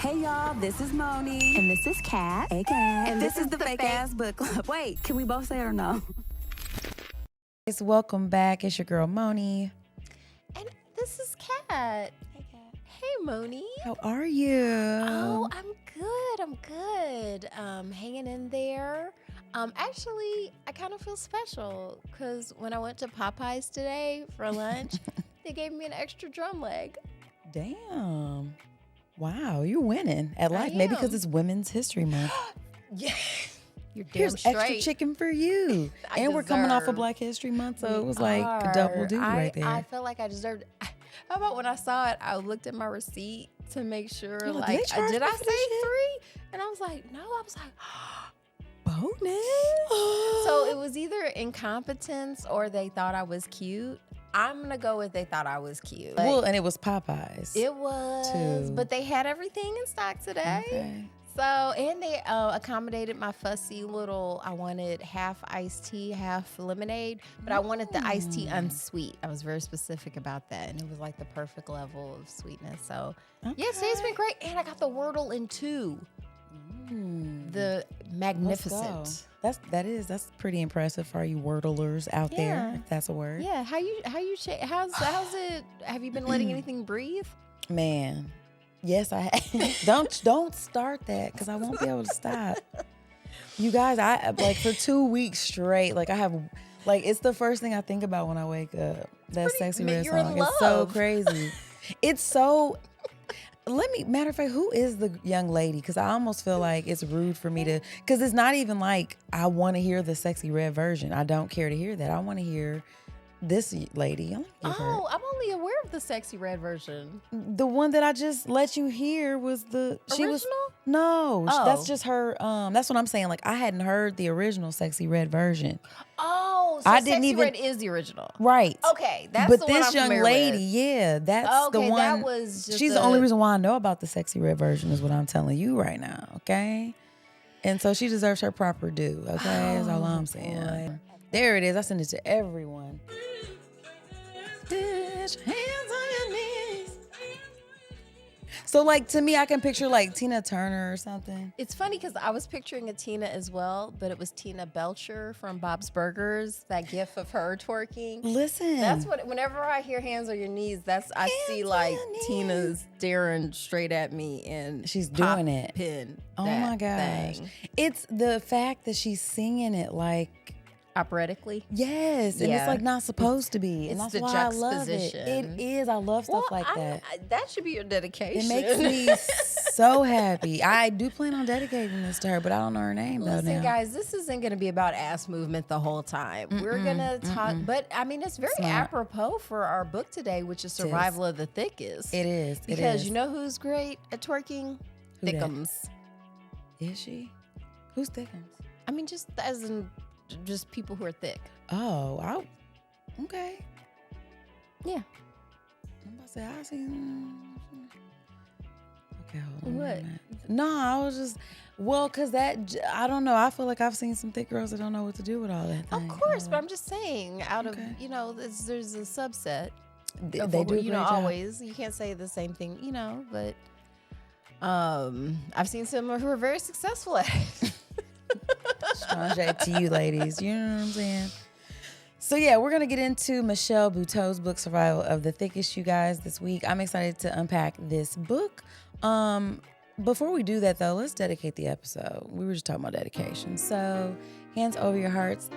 Hey y'all, this is Moni. And this is Kat. Hey Kat. And this is the Fake Ass Book Club. Wait, can we both say it or no? Welcome back. It's your girl Moni. And this is Kat. Hey Kat. Hey Moni. How are you? Oh, I'm good. Hanging in there. Actually, I kind of feel special because when I went to Popeyes today for lunch, they gave me an extra drum leg. Damn. Wow, you're winning at life. Maybe because it's Women's History Month. Yeah. You're damn Here's straight. extra chicken for you. And we're coming off of Black History Month, so it was like a double duty right there. I felt like I deserved it. How about when I saw it, I looked at my receipt to make sure, You're like, did I say 3? And I was like, no. I was like, bonus. So it was either incompetence or they thought I was cute. I'm going to go with they thought I was cute. Well, and it was Popeyes. It was. too. But they had everything in stock today. Okay. So, and they accommodated my fussy little, I wanted half iced tea, half lemonade, but I wanted the iced tea unsweet. I was very specific about that. And it was like the perfect level of sweetness. So, yes, today's been great. And I got the Wordle in 2. The magnificent. That's pretty impressive for you Wordlers out there, if that's a word. Yeah, how's it? Have you been letting anything breathe? Man, yes, I have. Don't start that because I won't be able to stop. You guys, I like for 2 weeks straight. Like I have, like it's the first thing I think about when I wake up. That Sexy Red song. It's so crazy. It's so. Matter of fact, who is the young lady? Because I almost feel like it's rude for me to, because it's not even like I want to hear the Sexy Red version. I don't care to hear that. I want to hear this lady. I'm only aware of the Sexy Red version. The one that I just let you hear was the original? No, that's just her. That's what I'm saying. Like I hadn't heard the original Sexy Red version. Oh, so Sexy Red is the original, right? Okay, that's but the this one I'm young lady, yeah, that's the one. That was just she's the only reason why I know about the Sexy Red version is what I'm telling you right now. Okay, and so she deserves her proper due. Okay, that's all I'm saying. Boy. There it is. I sent it to everyone. Hands on your knees. So, like, to me, I can picture, like, Tina Turner or something. It's funny because I was picturing a Tina as well, but it was Tina Belcher from Bob's Burgers, that gif of her twerking. Listen. That's what, whenever I hear hands on your knees, I see, like, Tina's staring straight at me and she's doing it. Pin oh, my gosh. Thing. It's the fact that she's singing it, like, operatically? Yes, and it's like not supposed to be. It's and that's the why juxtaposition. I love it. It is. I love stuff like that. That should be your dedication. It makes me so happy. I do plan on dedicating this to her, but I don't know her name though. Listen, guys, this isn't going to be about ass movement the whole time. We're going to talk, but I mean, it's very apropos for our book today, which is Survival of the Thickest. It is. Because you know who's great at twerking? Thickums. Is she? Who's Thickums? I mean, just as in just people who are thick. Oh, okay. Yeah. I'm about to say, I seen. Okay, hold on. What? No, I was just, because I don't know. I feel like I've seen some thick girls that don't know what to do with all that thing. Of course, but I'm just saying, out of, there's a subset. They do, always. You can't say the same thing, but I've seen some who are very successful at it. Strong shade to you ladies. You know what I'm saying? So yeah, we're going to get into Michelle Buteau's book, Survival of the Thickest, you guys, this week. I'm excited to unpack this book. Before we do that, though, let's dedicate the episode. We were just talking about dedication. So hands over your hearts.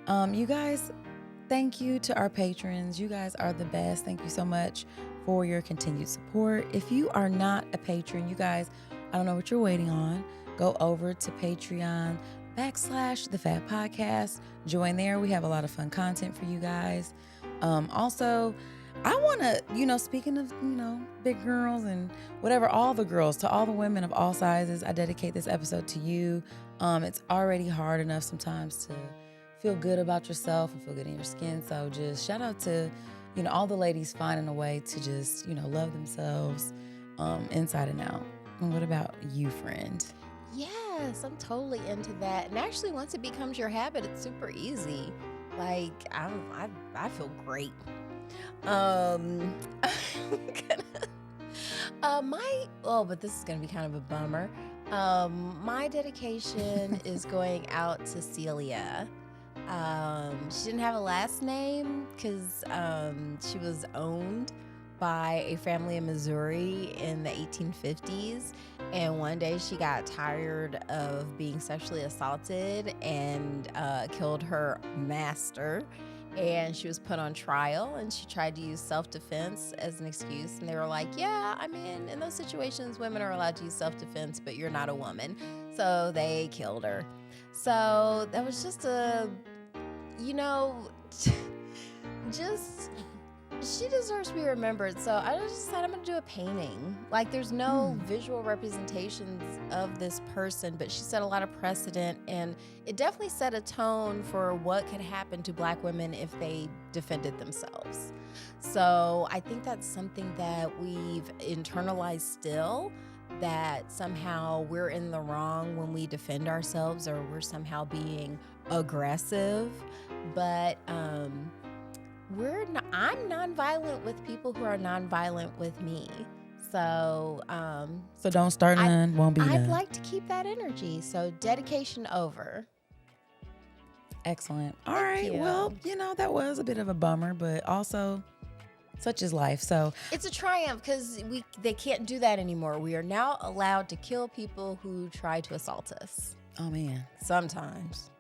You guys, thank you to our patrons. You guys are the best. Thank you so much for your continued support. If you are not a patron, you guys, I don't know what you're waiting on. Go over to Patreon.com/The Fat Podcast. Join there. We have a lot of fun content for you guys. Also, I want to, speaking of, big girls and whatever, all the girls, to all the women of all sizes, I dedicate this episode to you. It's already hard enough sometimes to feel good about yourself and feel good in your skin. So just shout out to, all the ladies finding a way to just, love themselves inside and out. And what about you, friend? Yes, I'm totally into that. And actually, once it becomes your habit, it's super easy. Like, I feel great. But this is gonna be kind of a bummer. My dedication is going out to Celia. She didn't have a last name because she was owned by a family in Missouri in the 1850s. And one day she got tired of being sexually assaulted and killed her master. And she was put on trial, and she tried to use self-defense as an excuse. And they were like, yeah, I mean, in those situations, women are allowed to use self-defense, but you're not a woman. So they killed her. So that was just she deserves to be remembered. So I just decided I'm going to do a painting. Like, there's no visual representations of this person, but she set a lot of precedent, and it definitely set a tone for what could happen to Black women if they defended themselves. So I think that's something that we've internalized still, that somehow we're in the wrong when we defend ourselves, or we're somehow being aggressive. But I'm nonviolent with people who are nonviolent with me. So So don't start none, won't be I'd none. like to keep that energy. So dedication over. Excellent. All Thank right. you. Well, that was a bit of a bummer, but also such is life. So It's a triumph because they can't do that anymore. We are now allowed to kill people who try to assault us. oh man. Sometimes.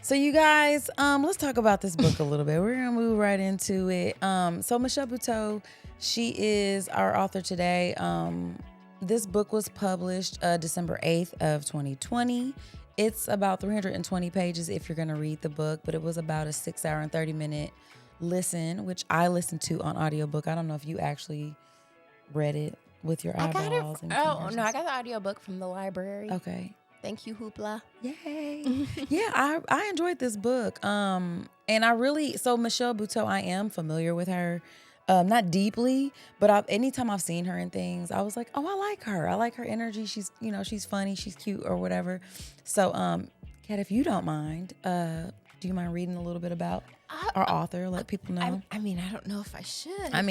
So you guys, let's talk about this book a little bit. We're gonna move right into it. So Michelle Buteau, she is our author today. This book was published December 8th of 2020. It's about 320 pages if you're gonna read the book, but it was about a 6 hour and 30-minute listen, which I listened to on audiobook. I don't know if you actually read it with your eyeballs. I got the audiobook from the library. Okay. Thank you, Hoopla. Yay. Yeah, I enjoyed this book. And so Michelle Buteau, I am familiar with her. Not deeply, but anytime I've seen her in things, I was like, oh, I like her. I like her energy. She's funny, she's cute or whatever. So, Kat, if you don't mind, do you mind reading a little bit about our author? Let people know. I don't know if I should. I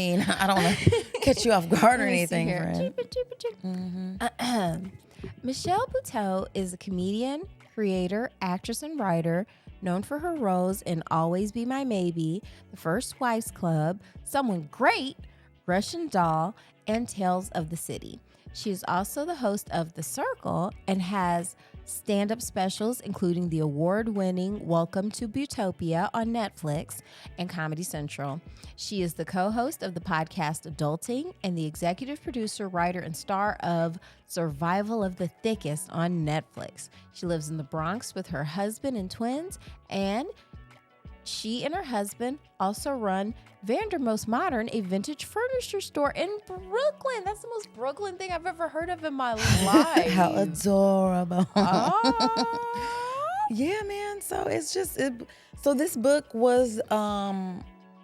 don't want to catch you off guard or Let me see anything, here. friend. Michelle Buteau is a comedian, creator, actress, and writer known for her roles in Always Be My Maybe, The First Wives Club, Someone Great, Russian Doll, and Tales of the City. She is also the host of The Circle and has stand-up specials, including the award-winning Welcome to Butopia on Netflix and Comedy Central. She is the co-host of the podcast Adulting and the executive producer, writer, and star of Survival of the Thickest on Netflix. She lives in the Bronx with her husband and twins, and she and her husband also run Vandermost Modern, a vintage furniture store in Brooklyn. That's the most Brooklyn thing I've ever heard of in my life. How adorable. Oh. Yeah, man. So it's just so this book was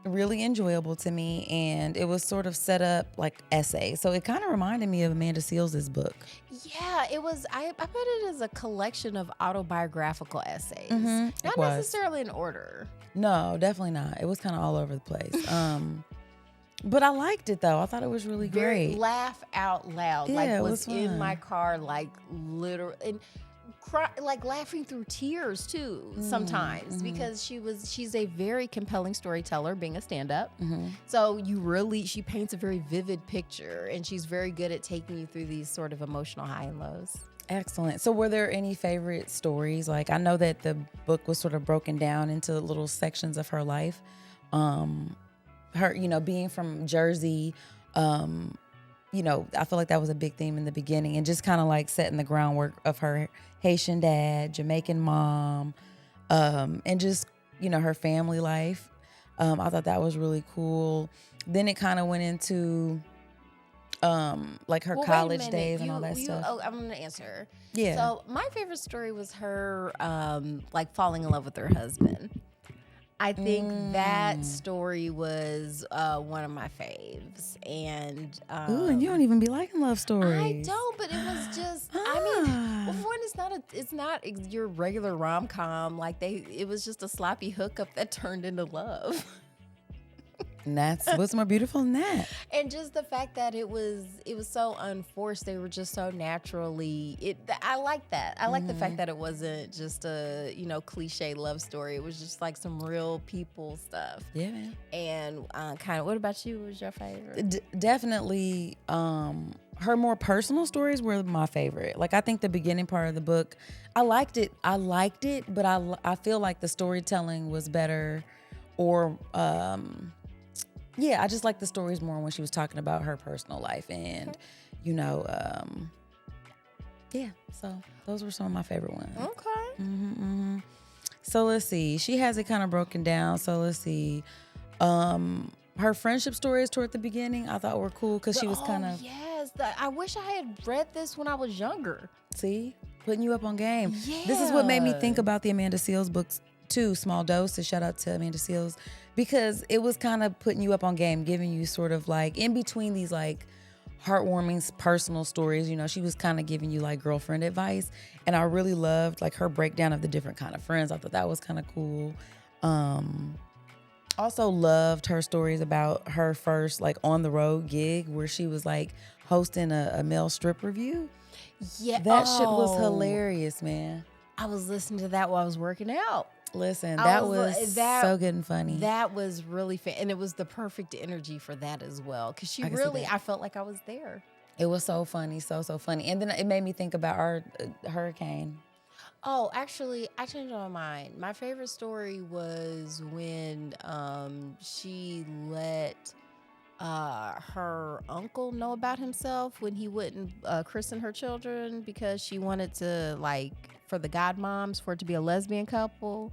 really enjoyable to me, and it was sort of set up like essay. So it kind of reminded me of Amanda Seals' book. Yeah, it was. I put it as a collection of autobiographical essays, not was. necessarily in order. No, definitely not. It was kind of all over the place. But I liked it though. I thought it was really great. Laugh out loud. Yeah, like it was was in fun. my car, like literally, and like laughing through tears too sometimes because she's a very compelling storyteller, being a stand-up. So she paints a very vivid picture, and she's very good at taking you through these sort of emotional high and lows. Excellent. So were there any favorite stories? Like, I know that the book was sort of broken down into little sections of her life. Her, being from Jersey, I feel like that was a big theme in the beginning, and just kind of like setting the groundwork of her Haitian dad, Jamaican mom, and just, her family life. I thought that was really cool. Then it kind of went into like her college days and all that stuff. Oh, I'm gonna answer. Yeah. So my favorite story was her like falling in love with her husband. I think that story was one of my faves, and ooh, and you don't even be liking love stories. I don't, but it was just. I mean, well, for one, it's not your regular rom-com. Like it was just a sloppy hookup that turned into love. And that's what's more beautiful than that. And just the fact that it was so unforced. They were just so naturally. I like that. I like the fact that it wasn't just a cliche love story. It was just like some real people stuff. Yeah, man. And kind of. What about you? What was your favorite? Definitely. Her more personal stories were my favorite. Like I think the beginning part of the book, I liked it, but I feel like the storytelling was better, or I just like the stories more when she was talking about her personal life and, so those were some of my favorite ones. Okay. So let's see. She has it kind of broken down. So let's see. Her friendship stories toward the beginning I thought were cool because she was kind of. Yes. I wish I had read this when I was younger. See? Putting you up on game. Yeah. This is what made me think about the Amanda Seales books too. Small Doses. Shout out to Amanda Seales. Because it was kind of putting you up on game, giving you sort of like in between these like heartwarming personal stories, she was kind of giving you like girlfriend advice. And I really loved like her breakdown of the different kind of friends. I thought that was kind of cool. Also loved her stories about her first like on the road gig where she was like hosting a male strip review. Yeah. That shit was hilarious, man. I was listening to that while I was working out. Listen, that was so good and funny. That was really fun. And it was the perfect energy for that as well. Because I felt like I was there. It was so funny, so funny. And then it made me think about our hurricane. Oh, actually, I changed my mind. My favorite story was when she let her uncle know about himself when he wouldn't christen her children because she wanted to, like, for the godmoms, for it to be a lesbian couple.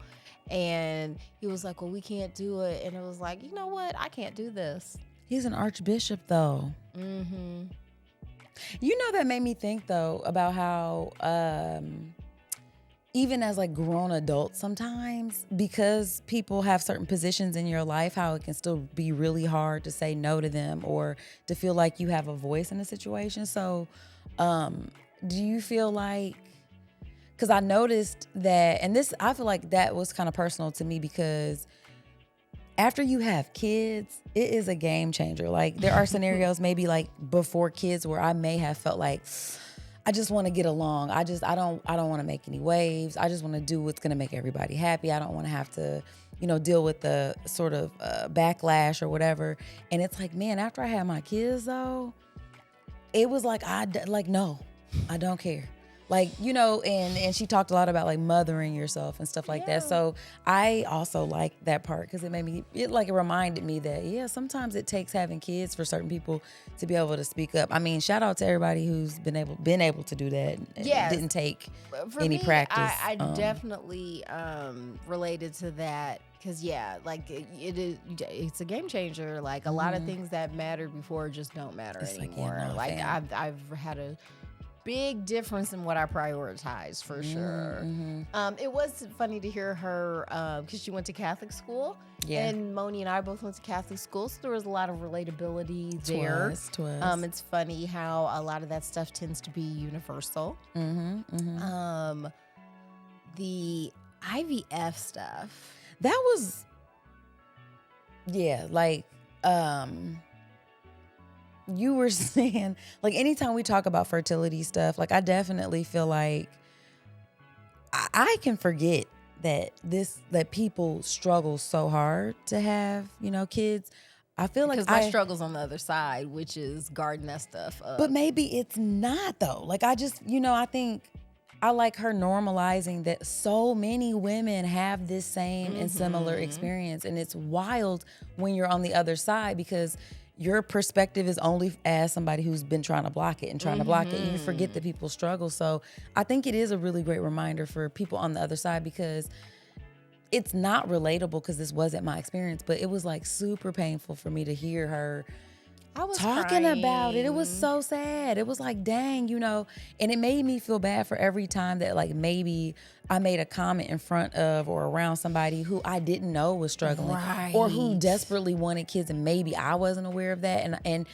And he was like, well, we can't do it. And it was like, you know what? I can't do this. He's an archbishop, though. Mm-hmm. That made me think, though, about how even as like grown adults sometimes, because people have certain positions in your life, how it can still be really hard to say no to them or to feel like you have a voice in a situation. So do you feel like, because I noticed that, and this, I feel like that was kind of personal to me because after you have kids, it is a game changer. Like there are scenarios maybe like before kids where I may have felt like, I just want to get along. I don't want to make any waves. I just want to do what's going to make everybody happy. I don't want to have to, deal with the sort of backlash or whatever. And it's like, man, after I had my kids though, it was like, no, I don't care. Like, and she talked a lot about like mothering yourself and stuff like that. So I also like that part because it reminded me that, sometimes it takes having kids for certain people to be able to speak up. I mean, shout out to everybody who's been able to do that. Yes. It didn't take for any me, practice. I definitely related to that because, it's a game changer. Like a lot of things that mattered before just don't matter anymore. I've had a big difference in what I prioritize for sure. It was funny to hear her because she went to Catholic school. Yeah. And Moni and I both went to Catholic school, so there was a lot of relatability there. Twas. It's funny how a lot of that stuff tends to be universal. The IVF stuff. That was, you were saying, like, anytime we talk about fertility stuff, like, I definitely feel like I can forget that people struggle so hard to have, kids. I feel like because my struggle's on the other side, which is guarding that stuff up. But maybe it's not though. Like I just, I think I like her normalizing that so many women have this same and similar experience, and it's wild when you're on the other side because your perspective is only as somebody who's been trying to block it and trying to block it. And you forget that people struggle. So I think it is a really great reminder for people on the other side because it's not relatable because this wasn't my experience, but it was like super painful for me to hear her talking about it. It was so sad. It was like, dang, and it made me feel bad for every time that like maybe I made a comment in front of or around somebody who I didn't know was struggling or who desperately wanted kids and maybe I wasn't aware of that and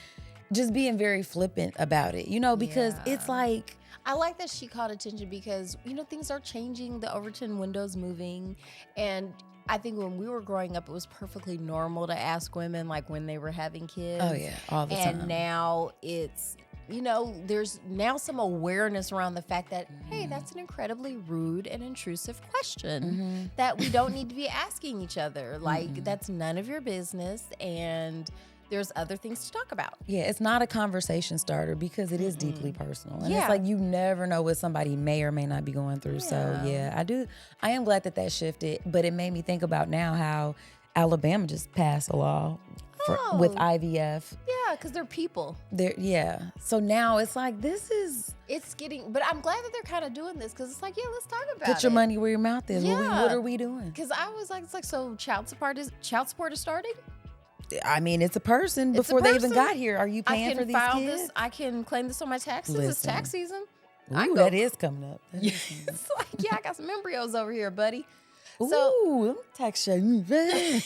just being very flippant about it, because it's like, I like that she called attention because, things are changing. The Overton window's moving. And I think when we were growing up, it was perfectly normal to ask women like when they were having kids. Oh yeah, all the time. And now it's, there's now some awareness around the fact that, hey, that's an incredibly rude and intrusive question that we don't need to be asking each other. Like, that's none of your business, and there's other things to talk about. Yeah, it's not a conversation starter because it is deeply personal. And it's like you never know what somebody may or may not be going through. So, I am glad that shifted, but it made me think about now how Alabama just passed a law with IVF. Yeah, because they're people. So now it's like, but I'm glad that they're kind of doing this because it's like, let's talk about it. Put your money where your mouth is. Yeah. What are we doing? Because I was like, it's like, so child support is starting? I mean, it's a person before they even got here. Are you paying for these kids? I can claim this on my taxes. It's tax season. Ooh, that is coming up. It's like, I got some embryos over here, buddy. Ooh, tax you. Damn.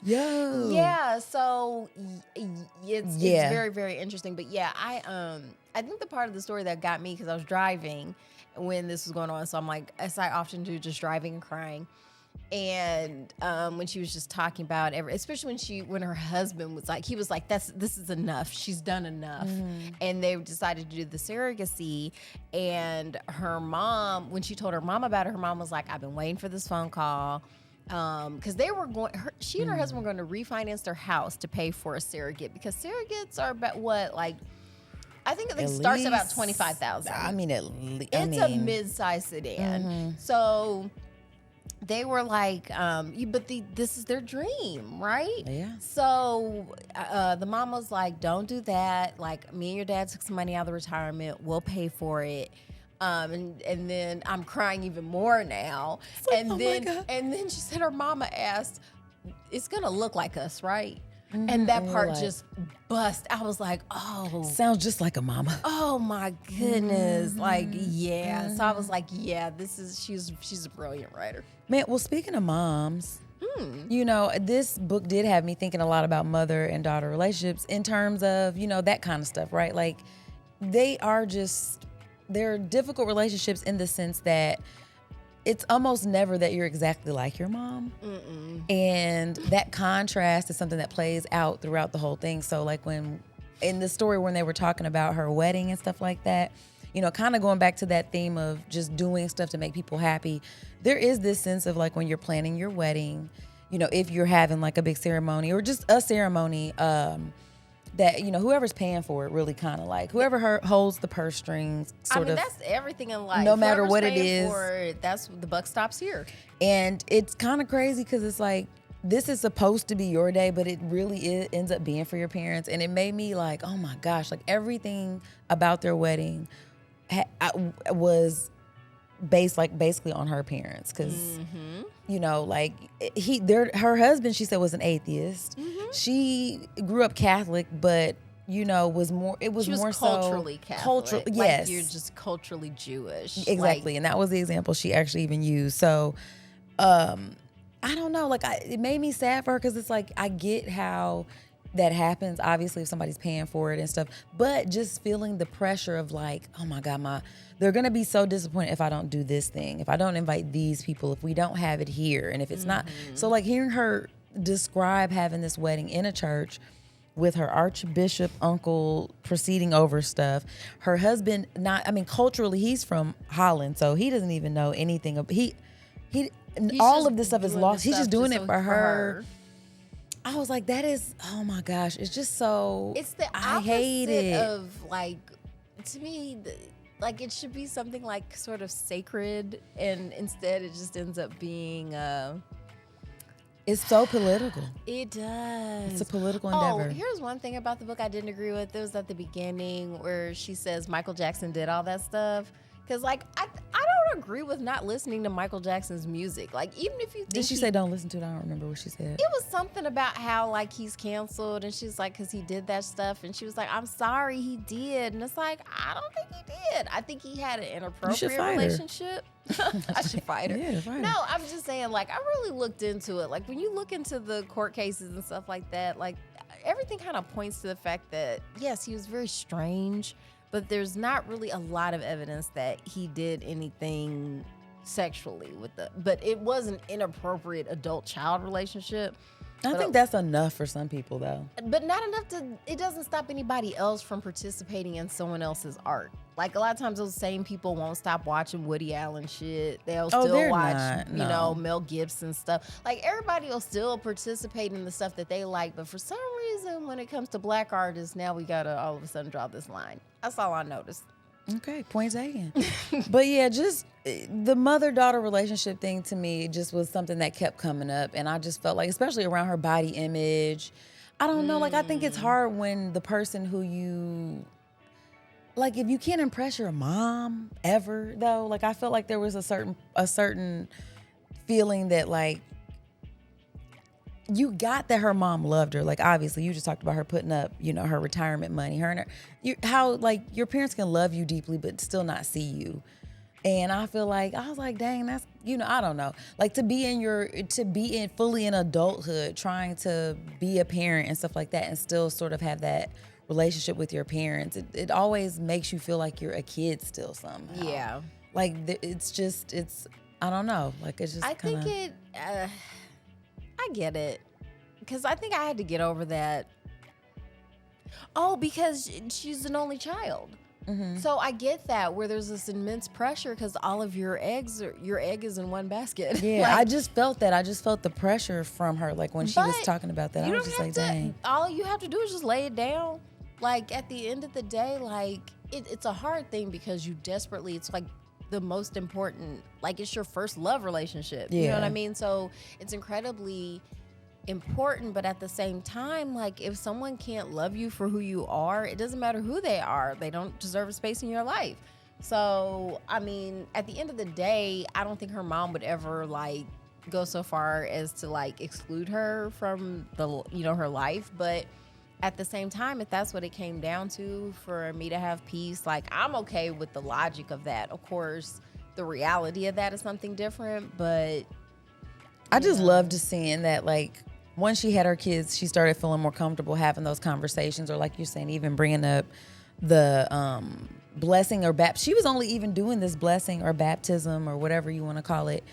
Yo. Yeah, so it's very, very interesting. But I think the part of the story that got me, because I was driving when this was going on, so I'm like, as I often do, just driving and crying. And when she was just talking about especially when her husband was like, he was like, this is enough. She's done enough. And they decided to do the surrogacy. And her mom, when she told her mom about it, her mom was like, I've been waiting for this phone call. Because they were she and her husband were going to refinance their house to pay for a surrogate, because surrogates are about what, like, I think it starts about $25,000. I mean, at least it's a mid-size sedan. So they were like, this is their dream, right? Yeah. So the mom was like, don't do that. Like, me and your dad took some money out of the retirement. We'll pay for it. And then I'm crying even more now. Like, and then she said her mama asked, it's going to look like us, right? And that part just bust. I was like, oh. Sounds just like a mama. Oh my goodness. Like, yeah. So I was like, yeah, she's a brilliant writer. Man, well, speaking of moms, this book did have me thinking a lot about mother and daughter relationships in terms of, that kind of stuff, right? Like, they're difficult relationships in the sense that it's almost never that you're exactly like your mom. And that contrast is something that plays out throughout the whole thing. So like in the story when they were talking about her wedding and stuff like that, kind of going back to that theme of just doing stuff to make people happy, there is this sense of like when you're planning your wedding, if you're having like a big ceremony or just a ceremony, that whoever's paying for it really kind of like whoever holds the purse strings that's everything in life. No matter Whoever's what it paying is, for it, that's the buck stops here. And it's kind of crazy because it's like this is supposed to be your day, but it really ends up being for your parents. And it made me like, oh my gosh, like everything about their wedding was based like basically on her parents, because her husband, she said, was an atheist. She grew up Catholic, but was more culturally so Catholic. Cultural, like yes, you're just culturally Jewish, exactly. And that was the example she actually even used. So I don't know, like it made me sad for her, because it's like I get how that happens, obviously, if somebody's paying for it and stuff, but just feeling the pressure of like, oh my God, they're going to be so disappointed if I don't do this thing, if I don't invite these people, if we don't have it here, and if it's not. So like hearing her describe having this wedding in a church with her archbishop uncle proceeding over stuff, her husband culturally he's from Holland, so he doesn't even know anything of all of this stuff is lost. He's just doing it for her. I was like, that is, oh my gosh, it's just so, it's the I hate it. Of like, to me, like it should be something like sort of sacred, and instead it just ends up being it's so political. It does. It's a political endeavor. Oh, here's one thing about the book I didn't agree with. It was at the beginning where she says Michael Jackson did all that stuff. Because, like, I don't agree with not listening to Michael Jackson's music. Like, even if you think Did she say don't listen to it? I don't remember what she said. It was something about how, like, he's canceled. And she's like, because he did that stuff. And she was like, I'm sorry he did. And it's like, I don't think he did. I think he had an inappropriate relationship. I should fight her. Yeah, fight her. No, I'm just saying, like, I really looked into it. Like, when you look into the court cases and stuff like that, like, everything kind of points to the fact that, yes, he was very strange, but there's not really a lot of evidence that he did anything sexually but it was an inappropriate adult-child relationship. I think that's enough for some people, though. But not enough it doesn't stop anybody else from participating in someone else's art. Like, a lot of times those same people won't stop watching Woody Allen shit. They'll still watch, you know, Mel Gibson stuff. Like, everybody will still participate in the stuff that they like. But for some reason, when it comes to black artists, now we got to all of a sudden draw this line. That's all I noticed. Okay, point taken. But yeah, just the mother-daughter relationship thing to me just was something that kept coming up. And I just felt like, especially around her body image, I don't know, like, I think it's hard when the person who you, like, if you can't impress your mom ever, though, like, I felt like there was a certain feeling that, like, you got that her mom loved her. Like, obviously, you just talked about her putting up, you know, her retirement money. How, like, your parents can love you deeply but still not see you. And I feel like, I was like, dang, that's, you know, I don't know. Like, to be fully in adulthood, trying to be a parent and stuff like that and still sort of have that relationship with your parents, it always makes you feel like you're a kid still somehow. Yeah. Like, it's I don't know. Like, it's just I get it. Because I think I had to get over that. Oh, because she's an only child. Mm-hmm. So I get that, where there's this immense pressure because all of your egg is in one basket. Yeah, like, I just felt that. I just felt the pressure from her. Like, when she was talking about that, I was just like, dang. All you have to do is just lay it down. Like, at the end of the day, like, it's a hard thing because you desperately, it's like the most important, like, it's your first love relationship. Yeah. You know what I mean? So it's incredibly important, but at the same time, like, if someone can't love you for who you are, it doesn't matter who they are. They don't deserve a space in your life. So, I mean, at the end of the day, I don't think her mom would ever, like, go so far as to, like, exclude her from her life. But at the same time, if that's what it came down to for me to have peace, like, I'm okay with the logic of that. Of course, the reality of that is something different, but I just loved seeing that, like, once she had her kids, she started feeling more comfortable having those conversations, or like you're saying, even bringing up the blessing or baptism. She was only even doing this blessing or baptism or whatever you want to call it,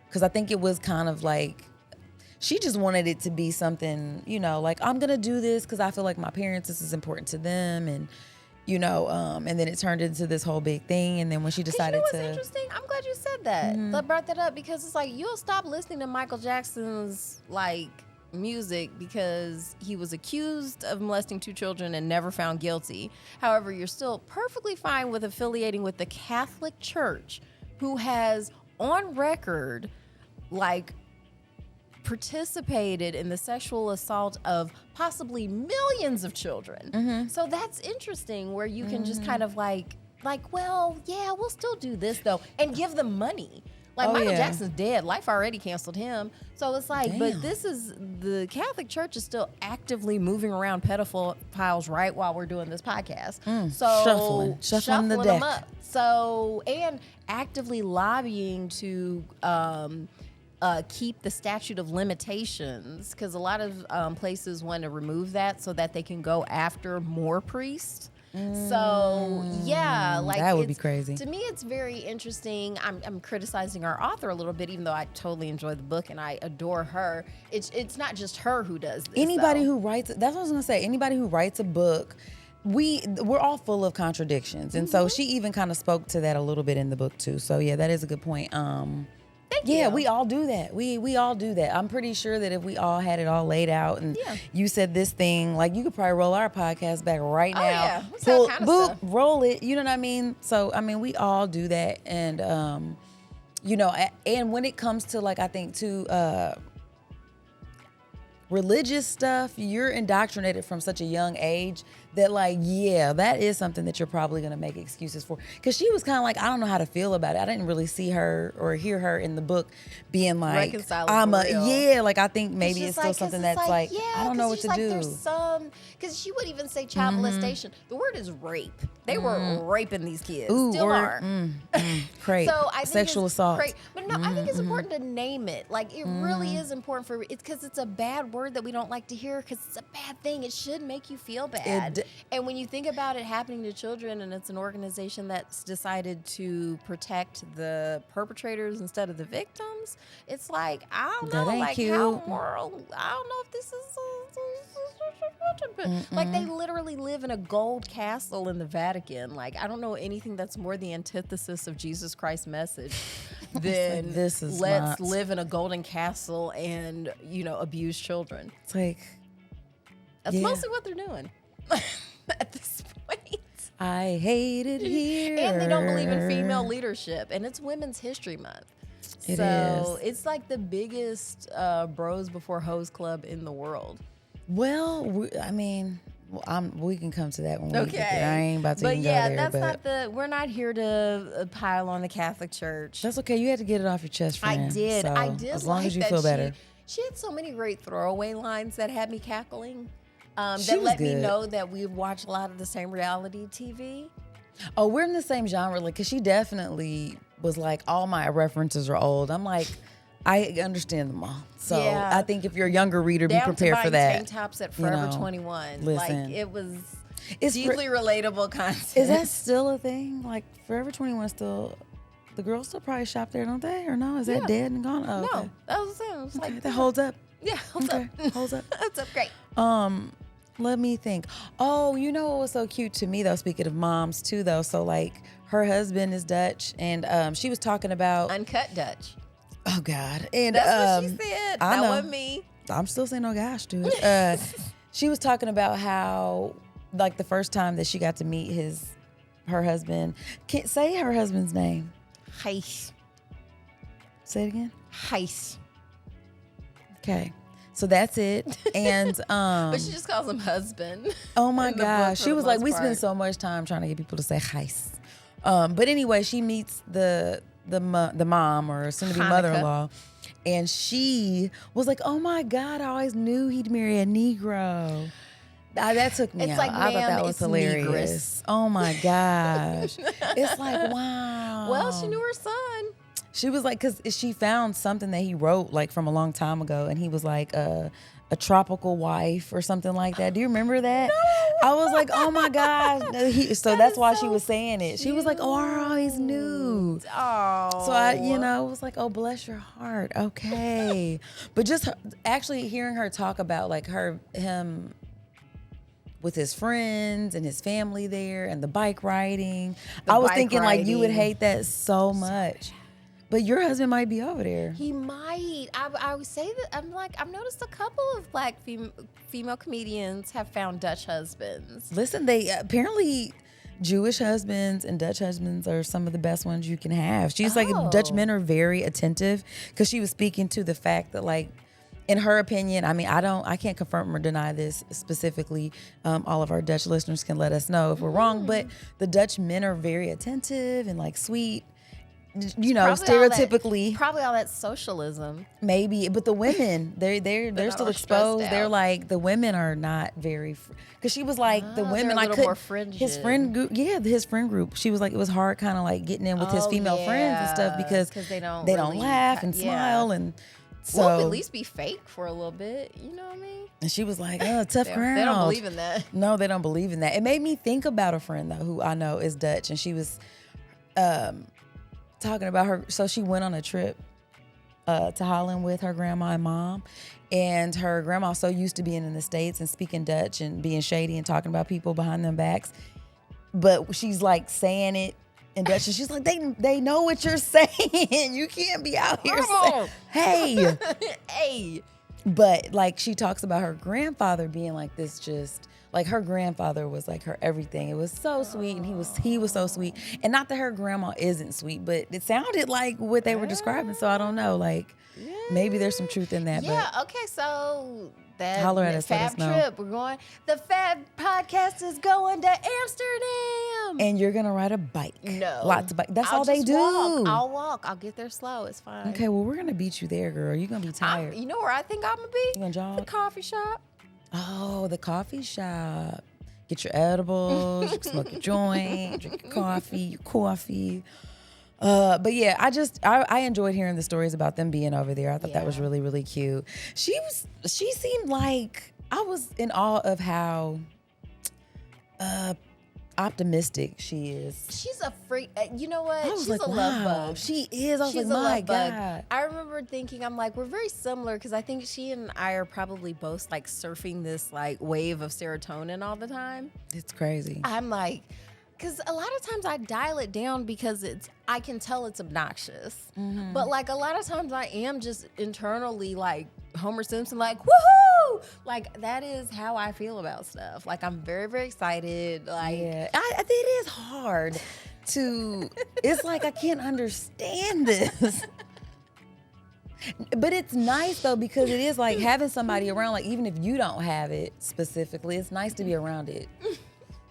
because I think it was kind of like, she just wanted it to be something, you know, like, I'm going to do this because I feel like my parents, this is important to them. And, you know, and then it turned into this whole big thing. And then when she decided what's interesting? I'm glad you said that. Mm-hmm. I brought that up because it's like, you'll stop listening to Michael Jackson's, like, music because he was accused of molesting 2 children and never found guilty. However, you're still perfectly fine with affiliating with the Catholic Church, who has on record, like, participated in the sexual assault of possibly millions of children. Mm-hmm. So that's interesting, where you can just kind of like, well, yeah, we'll still do this though, and give them money. Like, Michael Jackson's dead. Life already canceled him. So it's like, but this is, the Catholic Church is still actively moving around pedophiles right while we're doing this podcast. So shuffling the deck. Them up. So, and actively lobbying to keep the statute of limitations, because a lot of places want to remove that so that they can go after more priests. So yeah, like, that would be crazy. To me, it's very interesting. I'm criticizing our author a little bit, even though I totally enjoy the book and I adore her. It's not just her who does this. Anybody who writes, that's what I was gonna say. Anybody who writes a book, we're all full of contradictions, and so she even kind of spoke to that a little bit in the book too. So yeah, that is a good point. Thank you. We all do that. We all do that. I'm pretty sure that if we all had it all laid out and you said this thing, like, you could probably roll our podcast back right now. Yeah. Pull, kind of boop, stuff. roll it. You know what I mean? So, I mean, we all do that. And, you know, and when it comes to, like, I think too, religious stuff, you're indoctrinated from such a young age that, like, yeah, that is something that you're probably going to make excuses for. Because she was kind of like, I don't know how to feel about it. I didn't really see her or hear her in the book being like, like, I think maybe it's still something that's like, I don't know what to do. There's some, because she would even say child molestation. The word is rape. They were raping these kids. Still are. Rape. So I think sexual assault. But no, I think it's important to name it. Like, it really is important it's because it's a bad word that we don't like to hear, because it's a bad thing. It should make you feel bad. And when you think about it happening to children, and it's an organization that's decided to protect the perpetrators instead of the victims, it's like, I don't know, like cute. how moral. I don't know if this is. Like, they literally live in a gold castle in the Vatican. Like, I don't know anything that's more the antithesis of Jesus Christ's message than like, this is let's not... live in a golden castle and, you know, abuse children. It's like, that's mostly what they're doing at this point. I hate it here. And they don't believe in female leadership, and it's Women's History Month. So it's like the biggest bros before hoes club in the world. Well, we can come to that when we get there. I ain't about to even go there. But yeah, we're not here to pile on the Catholic Church. That's okay. You had to get it off your chest, friend. I did. So, I did. As long like as you that feel better. She had so many great throwaway lines that had me cackling. She That was let me good. know that we watch a lot of the same reality TV. Oh, we're in the same genre, like, because she definitely was like, all my references are old. I'm like, I understand them all. So Yeah. I think if you're a younger reader, be Down prepared to for buying that. tank tops at Forever 21. listen. Like, it was It's deeply relatable content. Is that still a thing? Like, Forever 21 still, the girls still probably shop there, don't they? Or no? Is that dead and gone? Oh, No, okay. that was the thing. It was Okay, like, that holds up. yeah, holds Okay, up. holds up. Holds up great. Let me think. Oh, you know what was so cute to me though? Speaking of moms too, though. So like, her husband is Dutch, and she was talking about Uncut Dutch. Oh God, and That's what she said. I That know. wasn't me. I'm still saying oh gosh, dude. She was talking about how like the first time that she got to meet her husband. Can't say her husband's name. Heis. Say it again. Heis. Okay. So that's it. And But she just calls him husband. oh my in the book gosh. for She the was like, most we part. spend so much time trying to get people to say heis. But anyway, she meets the mom or soon to be Hanukkah. mother-in-law, and she was like, "Oh my God, I always knew he'd marry a Negro." That took me It's out. like, I thought ma'am, that was it's hilarious. negress. Oh my gosh, it's like wow. Well, she knew her son. She was like, because she found something that he wrote like from a long time ago, and he was like a tropical wife or something like that. Do you remember that? No. I was like, oh my gosh. So that's why she was saying it. She was like, oh, I always knew. Oh. So I, was like, oh, bless your heart. Okay. But just actually hearing her talk about like him with his friends and his family there and the bike riding. I was thinking like you would hate that so much. But your husband might be over there. He might. I would say that I've noticed a couple of black female comedians have found Dutch husbands. Listen, they apparently Jewish husbands and Dutch husbands are some of the best ones you can have. She's like, Dutch men are very attentive, because she was speaking to the fact that like, in her opinion, I mean, I can't confirm or deny this specifically. All of our Dutch listeners can let us know if we're wrong, but the Dutch men are very attentive and like sweet. Stereotypically, probably all that socialism. maybe, but the women, they're still all exposed. stressed They're out. like, the women are not very, because she was like, the they're women a like little more frigid. his friend group, his friend group. She was like, it was hard kind of like getting in with his female friends and stuff, because they don't don't really laugh and yeah. smile, and so Well, at least be fake for a little bit. You know what I mean? and she was like, oh, tough crowd. They don't believe in that. No, they don't believe in that. It made me think about a friend though who I know is Dutch, and she was talking about her. So she went on a trip to Holland with her grandma and mom, and her grandma so used to being in the States and speaking Dutch and being shady and talking about people behind their backs, but she's like saying it in Dutch, and she's like, they know what you're saying. You can't be out here saying, hey. Hey. But like, she talks about her grandfather being like this, just like her grandfather was like her everything. It was so sweet, and he was so sweet. And not that her grandma isn't sweet, but it sounded like what they were describing. So I don't know, like maybe there's some truth in that. Yeah. But Okay. So that Holler at us, let Fab us know. trip, we're going. The Fab podcast is going to Amsterdam. and you're gonna ride a bike. No. Lots of bike. That's I'll all they just do. walk. I'll walk. I'll get there slow. It's fine. Okay, well, we're gonna beat you there, girl. You're gonna be tired. You know where I think I'm gonna be? You gonna jog? The coffee shop. Oh, the coffee shop. Get your edibles, you can smoke your joint, drink your coffee. But yeah, I enjoyed hearing the stories about them being over there. I thought that was Yeah. really, really cute. She seemed like, I was in awe of how Optimistic she is. She's a freak. You know what? I was She's like, a love wow, bug. she is. I was She's like, a my love bug. God. I remember thinking, I'm like, we're very similar because I think she and I are probably both like surfing this like wave of serotonin all the time. It's crazy. I'm like, because a lot of times I dial it down because I can tell it's obnoxious. Mm-hmm. But like a lot of times I am just internally like Homer Simpson, like, woohoo! Like that is how I feel about stuff. Like I'm very, very excited. Like, Yeah, it is hard to, it's like I can't understand this. But it's nice though, because it is like having somebody around, like even if you don't have it specifically, it's nice to be around it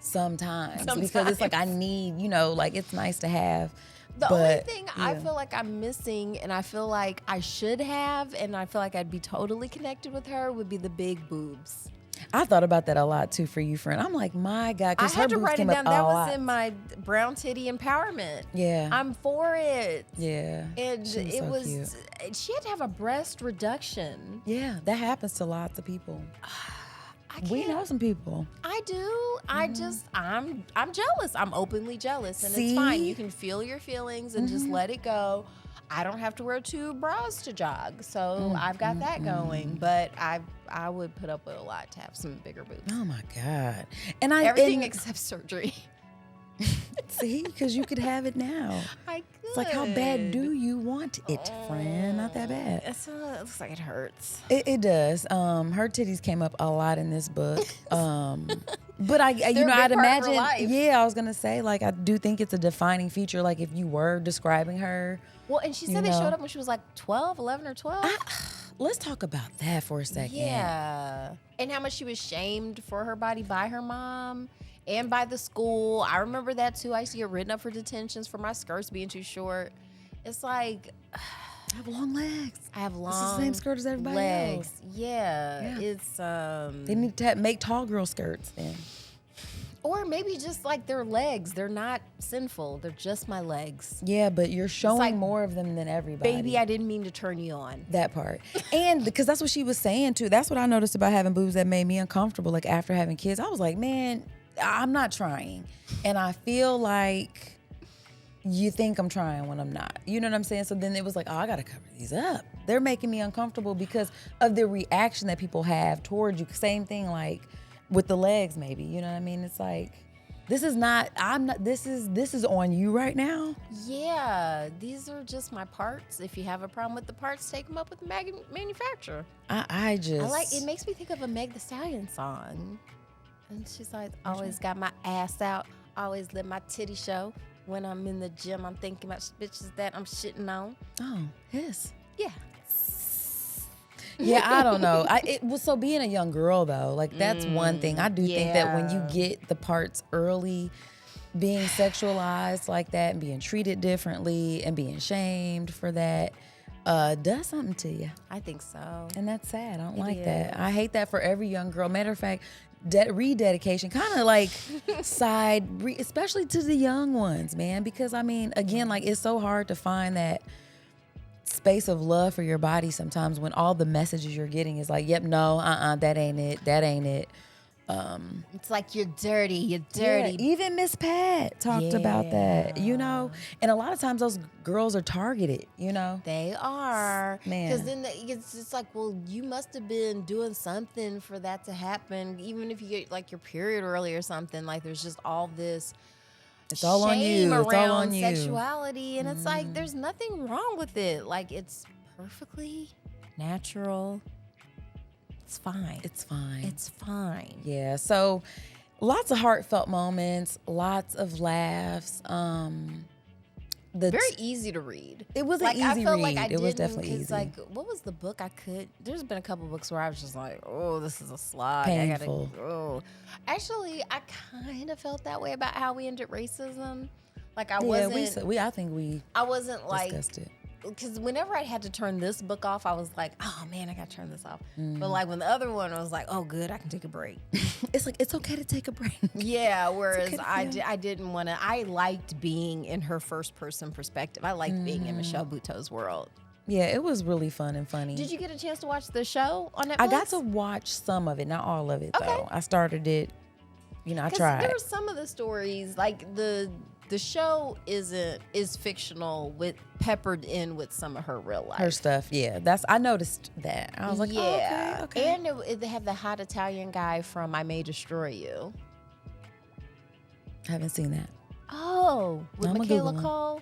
sometimes. Because it's like I need, like it's nice to have. The only thing I feel like I'm missing and I feel like I should have and I feel like I'd be totally connected with her would be the big boobs. I thought about that a lot too for you, friend. I'm like, my God, I because her had to boobs write it came down. up That a was lot. in my brown titty empowerment. Yeah. I'm for it. Yeah. And She was it so was, cute. she had to have a breast reduction. Yeah, that happens to lots of people. We know some people. I do. I'm jealous. I'm openly jealous. And it's See? fine. You can feel your feelings and just let it go. I don't have to wear 2 bras to jog. So I've got that going. But I would put up with a lot to have some bigger boobs. Oh my God. And Everything except surgery. See, because you could have it now. I could. It's like, how bad do you want it, friend? Not that bad. It looks like it hurts. It does. Her titties came up a lot in this book. But I'd big part of her imagine. life. Yeah, I was gonna say, like, I do think it's a defining feature. Like, if you were describing her. Well, and she said they showed up when she was like 12, 11 or 12. Let's talk about that for a second. Yeah. And how much she was shamed for her body by her mom and by the school. I remember that too. I used to get written up for detentions for my skirts being too short. It's like, I have long legs. I have long It's the same skirt as everybody legs. else. Yeah. It's They need to make tall girl skirts then. or maybe just like their legs. They're not sinful. They're just my legs. Yeah, but you're showing like, more of them than everybody. Baby, I didn't mean to turn you on. That part. And because that's what she was saying too. That's what I noticed about having boobs that made me uncomfortable. Like after having kids, I was like, man, I'm not trying. And I feel like you think I'm trying when I'm not. You know what I'm saying? So then it was like, oh, I got to cover these up. They're making me uncomfortable because of the reaction that people have towards you. Same thing like with the legs maybe. You know what I mean? It's like, this is on you right now. Yeah, these are just my parts. If you have a problem with the parts, take them up with the manufacturer. It makes me think of a Meg Thee Stallion song. And she's like, always got my ass out, always let my titty show. When I'm in the gym, I'm thinking about bitches that I'm shitting on. Oh, yes. Yeah. Yeah, I don't know. So being a young girl though, like that's one thing. I do think that when you get the parts early, being sexualized like that and being treated differently and being shamed for that, does something to you. I think so. And that's sad. I don't like that. I hate that for every young girl. Matter of fact, rededication, kind of like especially to the young ones, man. Because I mean, again, like it's so hard to find that space of love for your body sometimes when all the messages you're getting is like, yep, no, that ain't it. It's like you're dirty. Yeah, even Miss Pat talked about that, and a lot of times those girls are targeted, They are. Man. Because then it's just like, well, you must have been doing something for that to happen. Even if you get like your period early or something, like there's just all this it's all on you. It's all on you. Sexuality. And it's like, there's nothing wrong with it. Like it's perfectly natural. It's fine. It's fine. It's fine. Yeah. So lots of heartfelt moments, lots of laughs. Very easy to read. It was like, an easy I felt read. Like it was definitely easy. Like, what was the book there's been a couple books where I was just like, oh, this is a slog. Painful. Actually, I kind of felt that way about how we ended racism. Like I wasn't like discussed it. Because whenever I had to turn this book off, I was like, oh man, I got to turn this off. But like when the other one, I was like, oh good, I can take a break. It's like, it's okay to take a break. Yeah, whereas I didn't want to, I liked being in her first person perspective. I liked being in Michelle Buteau's world. Yeah, it was really fun and funny. Did you get a chance to watch the show on Netflix? I got to watch some of it, not all of it though. I started it, you know, I 'Cause tried. There were some of the stories, like the show is fictional with peppered in with some of her real life. Her stuff, yeah. I noticed that. I was like, yeah. oh, okay. And they have the hot Italian guy from I May Destroy You. I haven't seen that. Oh, with I'm gonna Michaela Google him. Cole.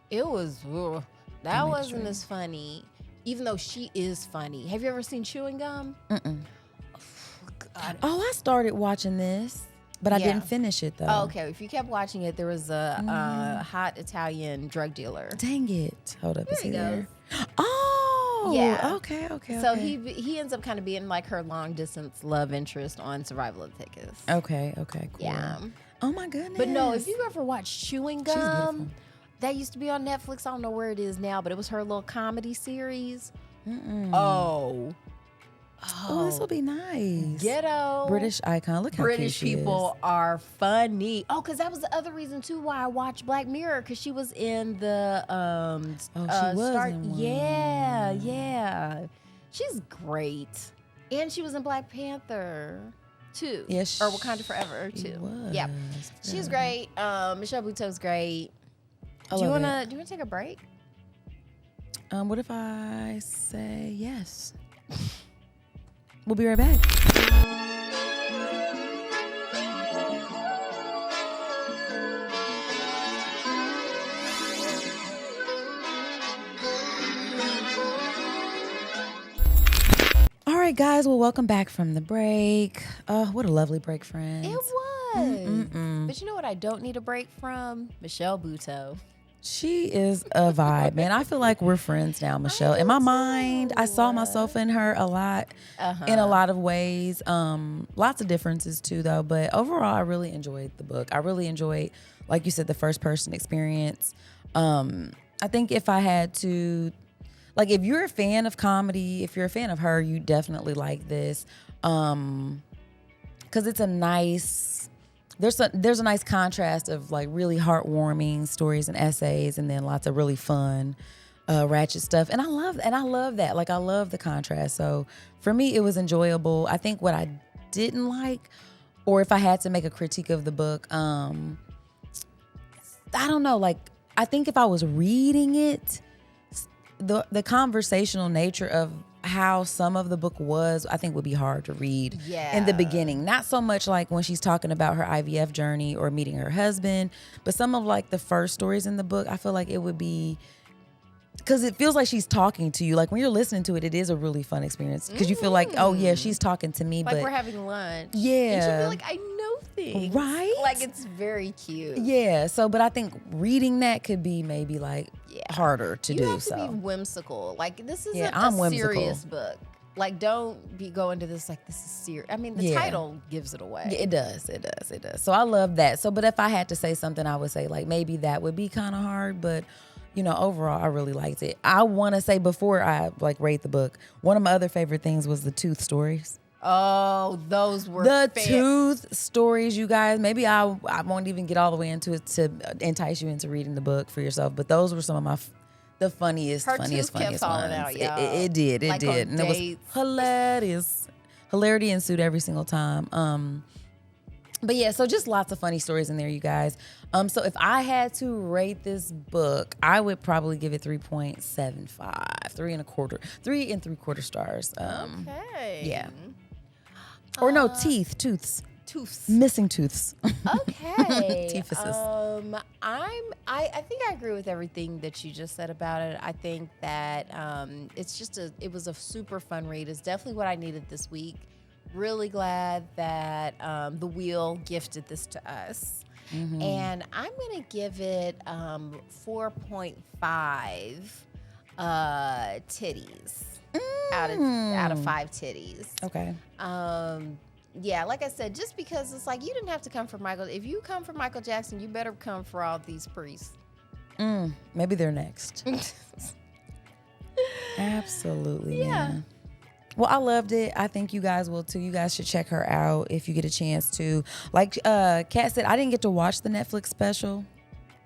It was I that May wasn't Destroy as funny, even though she is funny. Have you ever seen Chewing Gum? Mm-mm. God. Oh, I started watching this, but I Yeah. didn't finish it though. Oh, okay. If you kept watching it, there was a hot Italian drug dealer. Dang it. Hold up. There Is he he there? Oh, Yeah. Okay. So he ends up kind of being like her long distance love interest on Survival of the Thickest. Okay, cool. Yeah. Oh my goodness. But no, if you ever watched Chewing She's Gum, beautiful. that used to be on Netflix. I don't know where it is now, but it was her little comedy series. Mm-mm. Oh, this will be nice. ghetto British icon. Look how British cute she people are funny. Oh, because that was the other reason too why I watched Black Mirror, because she was in the she was in one. yeah. She's great, and she was in Black Panther too. Yes, or Wakanda Forever she too. was. Yeah, she's great. Michelle Buteau's great. I Do you love wanna take a break? What if I say yes? We'll be right back. All right, guys. Well, welcome back from the break. What a lovely break, friends. It was. But you know what I don't need a break from? Michelle Buteau. She is a vibe, man. I feel like we're friends now, Michelle. In my mind, I saw myself in her a lot, in a lot of ways. Lots of differences too, though. But overall, I really enjoyed the book. I really enjoyed, like you said, the first person experience. I think if I had to, like, if you're a fan of comedy, if you're a fan of her, you definitely like this, because it's a nice. There's a nice contrast of like really heartwarming stories and essays, and then lots of really fun, ratchet stuff. And I love that. Like, I love the contrast. So for me, it was enjoyable. I think what I didn't like, or if I had to make a critique of the book, I don't know. Like, I think if I was reading it, the conversational nature of how some of the book was, I think would be hard to read in the beginning. Not so much like when she's talking about her IVF journey or meeting her husband, but some of like the first stories in the book, I feel like it would be, because it feels like she's talking to you. Like when you're listening to it, it is a really fun experience because you feel like, oh yeah, she's talking to me. Like but we're having lunch. Yeah. And she'll be like, I know things. Right? Like, it's very cute. Yeah. So, but I think reading that could be maybe like harder to you do. have to So be whimsical. Like, this isn't I'm a whimsical. serious book. Like, don't be going to this like this is serious. I mean, the title gives it away. Yeah, it does. So I love that. So, but if I had to say something, I would say like maybe that would be kind of hard, but you know, overall, I really liked it. I want to say before I like rate the book, one of my other favorite things was the tooth stories. Oh, those were The tooth stories, you guys. Maybe I won't even get all the way into it to entice you into reading the book for yourself, but those were some of my the funniest tooth kept ones. falling out, y'all. It did, Like on and it was dates. hilarious. Hilarity ensued every single time. But yeah, so just lots of funny stories in there, you guys. So if I had to rate this book, I would probably give it 3.75, 3 and 3/4 stars. Okay. Yeah. Or no, tooths. Tooths. Missing tooths. Okay. Teephasis. I think I agree with everything that you just said about it. I think that it was a super fun read. It's definitely what I needed this week. Really glad that The Wheel gifted this to us. Mm-hmm. And I'm going to give it 4.5 titties out of 5 titties. Okay. Yeah, like I said, just because it's like you didn't have to come for Michael. If you come for Michael Jackson, you better come for all these priests. Maybe they're next. Absolutely. Yeah. Man. Well, I loved it. I think you guys will too. You guys should check her out if you get a chance to. Like Kat said, I didn't get to watch the Netflix special,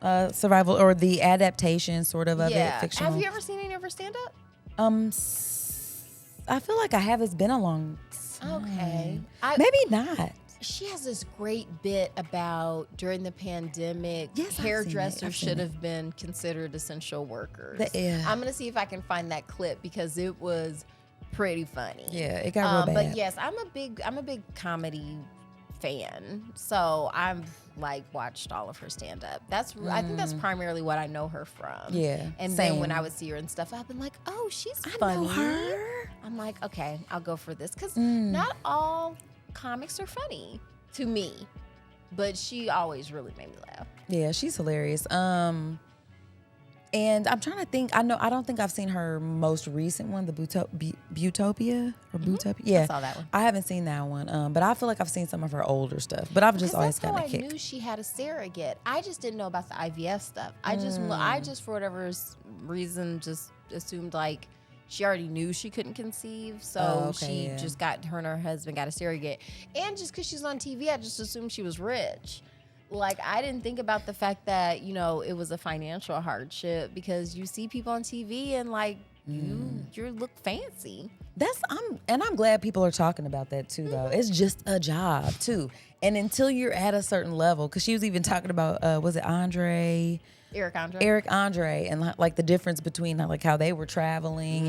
Survival, or the adaptation sort of it, fictional. Have you ever seen any of her stand up? I feel like I have. It's been a long time. Okay. Maybe not. She has this great bit about during the pandemic, Yes, I've seen it. hairdressers I've seen should it. have been considered essential workers. Yeah. I'm gonna see if I can find that clip because it was pretty funny. Yeah, it got real bad. But yes, I'm a big comedy fan, so I've like watched all of her stand up. I think that's primarily what I know her from. Yeah, and same. then when I would see her and stuff, I've been like, oh, she's I funny. know her. I'm like, okay, I'll go for this because not all comics are funny to me, but she always really made me laugh. Yeah, she's hilarious. And I'm trying to think. I don't think I've seen her most recent one, the Butopia or Butopia. Yeah, I saw that one. I haven't seen that one. But I feel like I've seen some of her older stuff. But I've just always that's how gotten a kick. I knew she had a surrogate. I just didn't know about the IVF stuff. I just for whatever reason just assumed like she already knew she couldn't conceive, so she just got her and her husband got a surrogate. And just because she's on TV, I just assumed she was rich. Like, I didn't think about the fact that, you know, it was a financial hardship because you see people on TV and like you look fancy. I'm glad people are talking about that too, though. It's just a job too. And until you're at a certain level, because she was even talking about, was it Eric Andre, and like the difference between like how they were traveling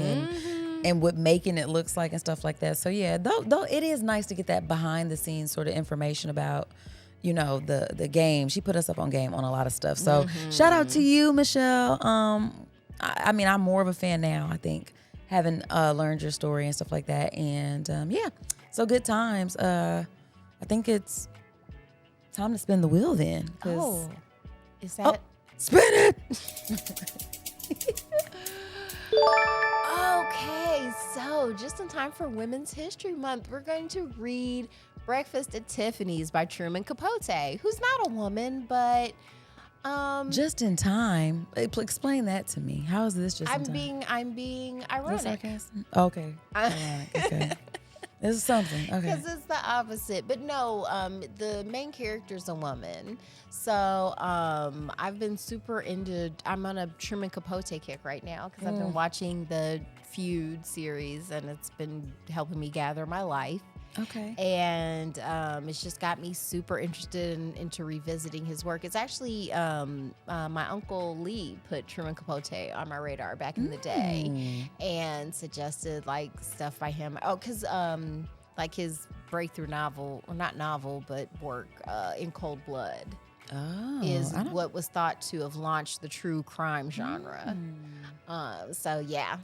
and what making it looks like and stuff like that. So yeah, though it is nice to get that behind the scenes sort of information about, you know, the game. She put us up on game on a lot of stuff. So shout out to you, Michelle. I mean, I'm more of a fan now, I think, having learned your story and stuff like that. And yeah, so good times. I think it's time to spin the wheel then. Oh, is that? Spin it. Okay, so just in time for Women's History Month, we're going to read Breakfast at Tiffany's by Truman Capote, who's not a woman, but just in time. Explain that to me. How is this just in time? I'm being Is ironic. that sarcasm? Okay. Okay. This is something. Okay. Because it's the opposite. But no, the main character's a woman. So I've been I'm on a Truman Capote kick right now because I've been watching the Feud series and it's been helping me gather my life. Okay. And it's just got me super interested into revisiting his work. It's actually my Uncle Lee put Truman Capote on my radar back in the day and suggested like stuff by him. Oh, because like his breakthrough novel, or not novel, but work, In Cold Blood, is what was thought to have launched the true crime genre. So yeah.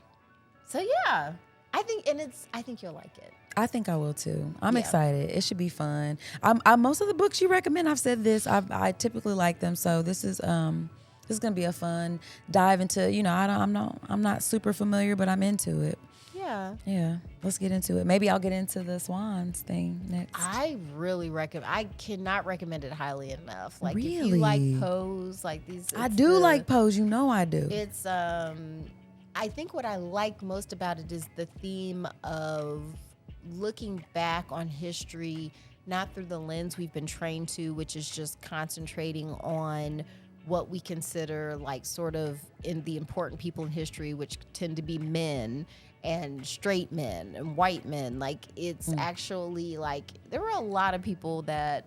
I think you'll like it. I think I will too. I'm excited. It should be fun. I most of the books you recommend, I've said this, I typically like them. So this is gonna be a fun dive into. You know, I'm not super familiar, but I'm into it. Yeah. Let's get into it. Maybe I'll get into the Swans thing next. I really recommend. I cannot recommend it highly enough. Like really? If you like Pose, like these. I do like Pose. You know I do. It's I think what I like most about it is the theme of looking back on history, not through the lens we've been trained to, which is just concentrating on what we consider like sort of in the important people in history, which tend to be men and straight men and white men. Like it's actually like there were a lot of people that,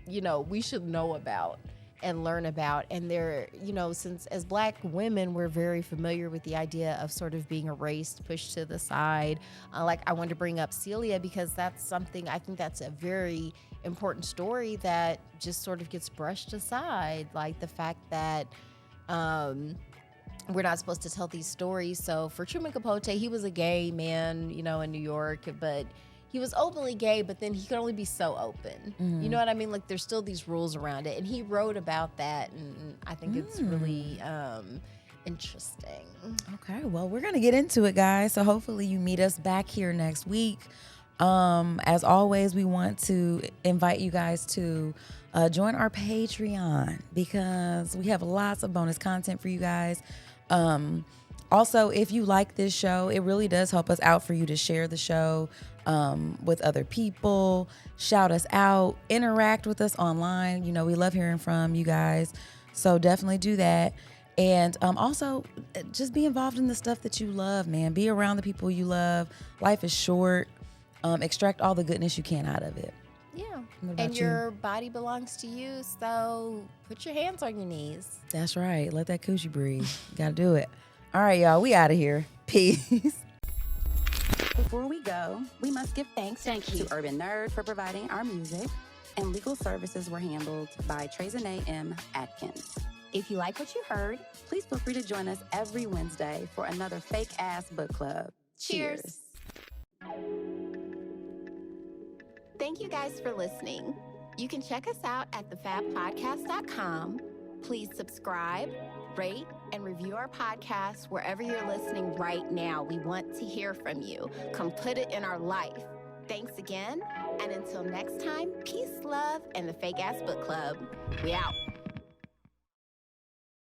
you know, we should know about and learn about. And they're, you know, since as Black women, we're very familiar with the idea of sort of being erased, pushed to the side. Like I wanted to bring up Celia because that's something, I think that's a very important story that just sort of gets brushed aside. Like the fact that we're not supposed to tell these stories. So for Truman Capote, he was a gay man, you know, in New York, but he was openly gay, but then he could only be so open. You know what I mean? Like there's still these rules around it. And he wrote about that. And I think it's really interesting. Okay, well, we're going to get into it, guys. So hopefully you meet us back here next week. As always, we want to invite you guys to join our Patreon because we have lots of bonus content for you guys. Also, if you like this show, it really does help us out for you to share the show with other people, shout us out, interact with us online. You know, we love hearing from you guys. So definitely do that. And also just be involved in the stuff that you love, man. Be around the people you love. Life is short. Extract all the goodness you can out of it. Yeah. What about And you? your body belongs to you, so put your hands on your knees. That's right. Let that coochie breathe. Gotta do it. All right, y'all. We out of here. Peace. Before we go, we must give thanks to Urban Nerd for providing our music, and legal services were handled by Trezanae M. Atkins. If you like what you heard, please feel free to join us every Wednesday for another fake-ass book club. Cheers. Thank you guys for listening. You can check us out at thefabpodcast.com. Please subscribe, rate, and review our podcast wherever you're listening right now. We want to hear from you. Come put it in our life. Thanks again, and until next time, peace, love, and the Fake Ass Book Club. We out.